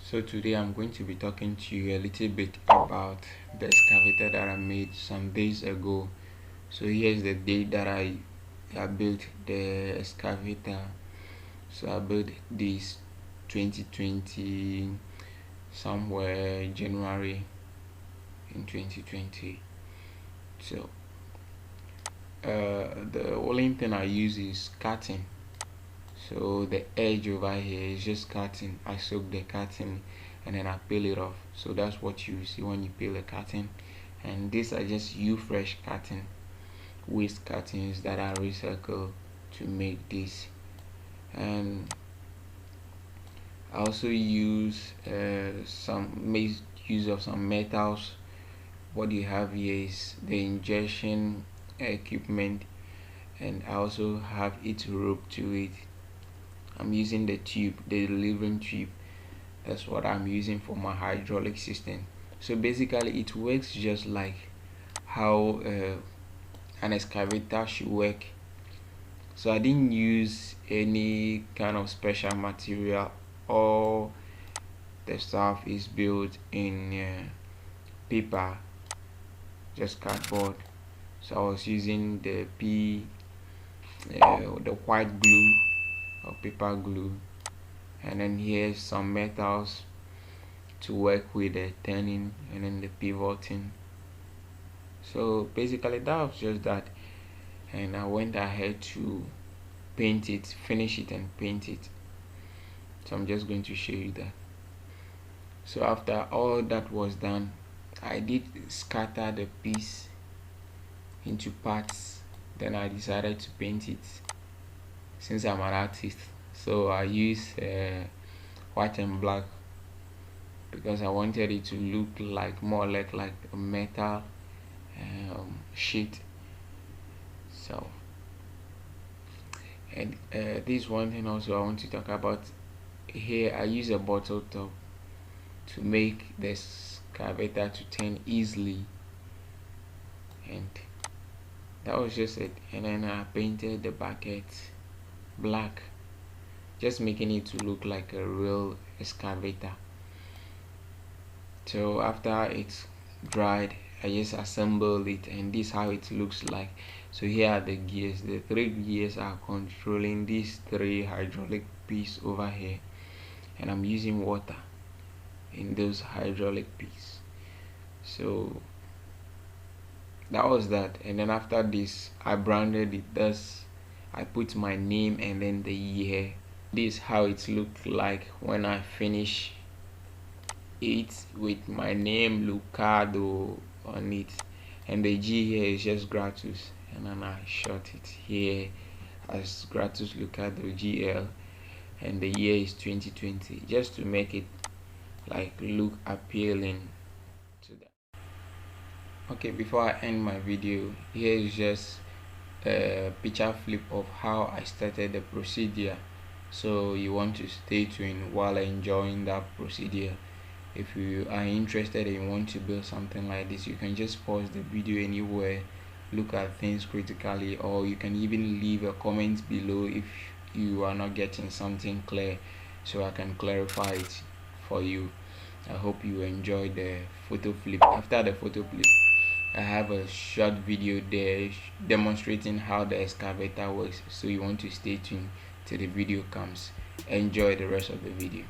So today I'm going to be talking to you a little bit about the excavator that I made some days ago. So here's the date that I built the excavator. So I built this 2020, somewhere January in 2020. So the only thing I use is cutting. So the edge over here is just cutting. I soak the cutting and then I peel it off. So that's what you see when you peel the cutting. And these are just fresh cutting, waste cuttings that I recycle to make this. And I also use make use of some metals. What you have here is the injection equipment, and I also have it roped to it. I'm using the tube, the delivering tube. That's what I'm using for my hydraulic system. So basically it works just like how an excavator should work. So I didn't use any kind of special material. All the stuff is built in paper, just cardboard. So I was using the the white glue or paper glue, and then here's some metals to work with the turning and then the pivoting. So basically that was just that, and I went ahead to paint it, finish it and paint it. So I'm just going to show you that. So after all that was done, I did scatter the piece into parts. Then I decided to paint it since I'm an artist. So I use white and black because I wanted it to look like more like a metal sheet. So, and this one thing also I want to talk about. Here I use a bottle top to make the excavator to turn easily, and that was just it. And then I painted the bucket black, just making it to look like a real excavator. So after it's dried, I just assembled it, and this is how it looks like. So here are the gears. The 3 gears are controlling these 3 hydraulic pieces over here, and I'm using water in those hydraulic pieces. So that was that. And then after this, I branded it. Thus I put my name and then the year. This is how it looked like when I finish it, with my name Lucado on it, and the G here is just Gratus, and then I short it here as Gratus Lucado GL, and the year is 2020, just to make it like look appealing to that. Okay, before I end my video, here is just a picture flip of how I started the procedure. So you want to stay tuned while enjoying that procedure. If you are interested and want to build something like this, you can just pause the video anywhere, look at things critically, or you can even leave a comment below if you are not getting something clear, so I can clarify it for you. I hope you enjoy the photo flip. After the photo flip, I have a short video there demonstrating how the excavator works, so you want to stay tuned till the video comes. Enjoy the rest of the video.